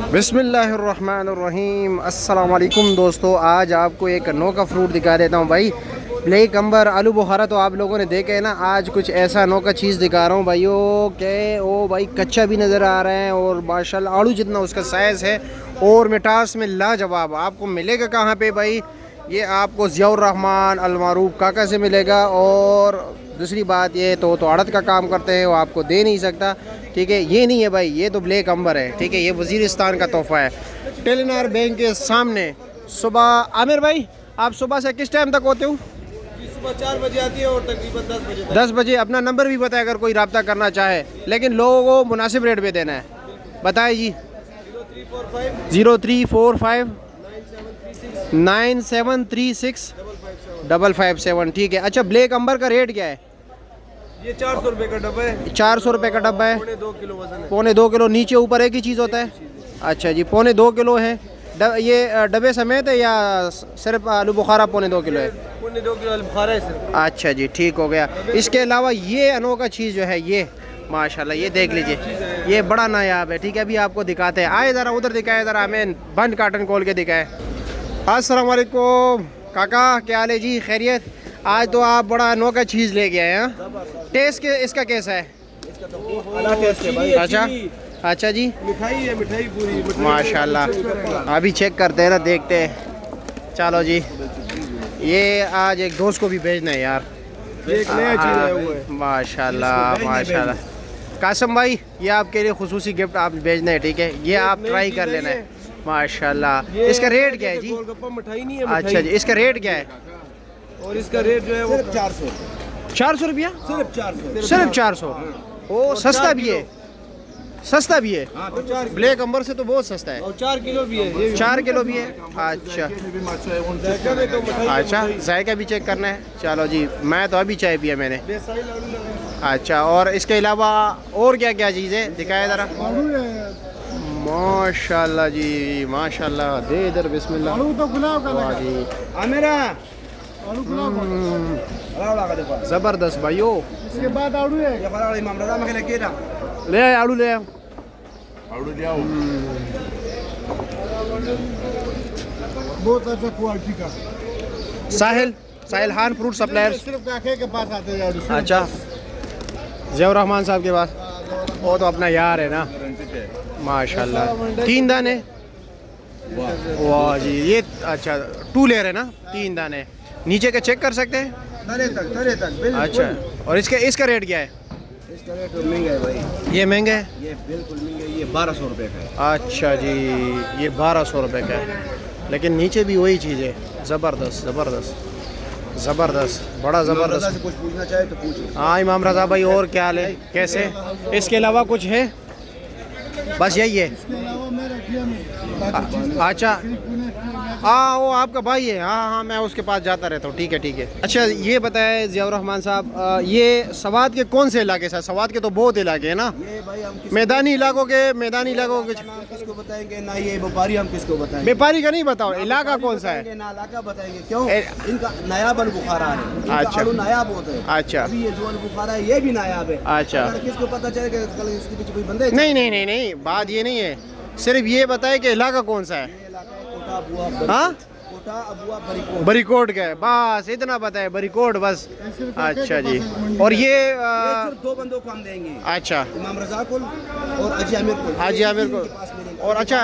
बिस्मिल्लाहिर्रहमानिर्रहीम। अस्सलाम वालेकुम दोस्तों, आज आपको एक अनोखा फ्रूट दिखा देता हूँ भाई। ब्लैक अंबर आलू बुखारा तो आप लोगों ने देखे है ना। आज कुछ ऐसा अनोखा चीज़ दिखा रहा हूँ भाइयों के ओ भाई कच्चा भी नज़र आ रहा है और माशाल्लाह आलू जितना उसका साइज़ है और मिठास में लाजवाब। आपको मिलेगा कहाँ पे भाई? ये आपको ज़ियाउर रहमान अलमारूफ काका से मिलेगा। और दूसरी बात ये तो आड़त का काम करते हैं, वो आपको दे नहीं सकता, ठीक है। ये नहीं है भाई, ये तो ब्लैक अंबर है, ठीक है। ये वज़ीरिस्तान का तोहफ़ा है। टेलीनार बैंक के सामने सुबह। आमिर भाई, आप सुबह से किस टाइम तक होते हो? सुबह 4 बजे आती है और तकरीबन 10 बजे तक। 10 बजे। अपना नंबर भी बताए अगर कोई रब्ता करना चाहे, लेकिन लोगों को मुनासिब रेट पे देना है। बताए जी। 0345 9736 557, ठीक है। अच्छा, ब्लैक अंबर का रेट क्या है? ये 400 रुपये का डब्बा है। 400 रुपये का डब्बा है। पौने 2 किलो वजन है। पौने 2 किलो। नीचे ऊपर एक ही चीज़ होता है? अच्छा जी, पौने 2 किलो है। ये डब्बे समेत है या सिर्फ आलू बुखारा पौने 2 किलो है? पौने 2 किलो आलू बुखारा है सिर्फ। अच्छा जी, ठीक हो गया। इसके अलावा ये अनोखा चीज़ जो है, ये माशाल्लाह, ये देख लीजिए, ये बड़ा नायाब है, ठीक है। अभी आपको दिखाते हैं। आए ज़रा उधर दिखाए, ज़रा हमें बंद कार्टन खोल के दिखाए। अस्सलाम वालेकुम काका, क्या हाल है जी? खैरियत? आज तो आप बड़ा अनोखा चीज़ ले गए हैं। टेस्ट के इसका कैसा है? अच्छा अच्छा जी, मिठाई है, मिठाई पूरी माशाल्लाह। अभी चेक करते हैं ना, देखते हैं। चलो जी, ये आज एक दोस्त को भी भेजना है यार। एक नया चीज़ है वो है। माशाल्लाह माशाल्लाह। कासम भाई, ये आपके लिए खुसूसी गिफ्ट आप भेजना है, ठीक है। ये आप ट्राई कर लेना है माशाल्लाह। इसका रेट क्या है जी? गोलगप्पा मिठाई नहीं है। अच्छा जी, इसका रेट क्या है? और इसका रेट जो है वो 400 रुपया। सिर्फ 400 सिर्फ 400। ओ सस्ता भी है, सस्ता भी है। हाँ, तो 4 ब्लैक अंबर से तो बहुत सस्ता है। और 4 किलो भी है। ये 4 किलो भी है। अच्छा अच्छा, जायका भी चेक करना है। चलो जी, मैं तो अभी चाय पिया मैंने। अच्छा, और इसके अलावा और क्या क्या चीज़ है दिखाया ज़रा? माशाल्लाह जी माशाल्लाह। दे इधर, बिस्मिल्लाह। वाह जी, ज़बरदस्त भाइयों। इसके बाद आड़ू है। ले आए आड़ू, ले आओ। बहुत अच्छा क्वालिटी का। Sahil Khan fruit supplier. सिर्फ काके के पास आते हैं आड़ू। अच्छा, ज़ियाउर रहमान साहब के पास। वो तो अपना यार है ना, माशाल्लाह। 3 दाने। वाह जी, ये अच्छा 2 लेयर है ना, 3 दाने। नीचे का चेक कर सकते हैं? तरे तक बिल्कुल। अच्छा, और इसका रेट क्या है? इसका रेट महंगा है भाई। ये महंगा है? ये बिल्कुल महंगा है। ये 1200 रुपये का है। अच्छा जी, ये 1200 रुपये का है, लेकिन नीचे भी वही चीज़ है। ज़बरदस्त ज़बरदस्त ज़बरदस्त, बड़ा ज़बरदस्त। कुछ पूछना चाहे तो पूछिए। हाँ इमाम रज़ा भाई, और क्या हाल है, कैसे? इसके अलावा कुछ है? बस यही है? अच्छा, हाँ वो आपका भाई है। हाँ हाँ, मैं उसके पास जाता रहता हूँ, ठीक है ठीक है। अच्छा, ये बताए ज़ियाउर रहमान साहब, ये सवात के कौन से इलाके से? सवात के तो बहुत इलाके हैं ना, ये भाई हम मैदानी इलाकों के नाम किसको बताएंगे ना, ये व्यापारी हम किसको बताएंगे? व्यापारी का नहीं बताओ, इलाका कौन सा है? ना इलाका बताएंगे क्यों? इनका नायाब आलू बुखारा है। अच्छा, आलू नायाब होता है। अच्छा, अभी ये जो आलू बुखारा है ये भी नायाब है। अच्छा, किसको पता चलेगा कल इसके पीछे कोई बंदा है? नहीं नहीं नहीं नहीं, बात ये नहीं है, सिर्फ ये बताए कि इलाका कौन सा है। हाँ, बरीकोट का है, बस इतना पता है, बरीकोट बस। अच्छा जी, और ये सिर्फ 2 बंदों को हम देंगे। अच्छा, इमाम रज़ा को और हाजी आमिर को। और अच्छा,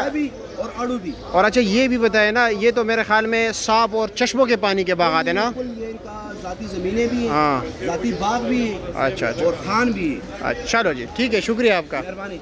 और आड़ू भी। और अच्छा ये भी बताए ना, ये तो मेरे ख्याल में सांप और चश्मों के पानी के बागात है ना? ये इनका ज़ाती ज़मीनें भी हैं। हाँ, ज़ाती बाग भी है। अच्छा अच्छा, और खान भी है। अच्छा चलो जी, ठीक है, शुक्रिया आपका। मेहरबानी।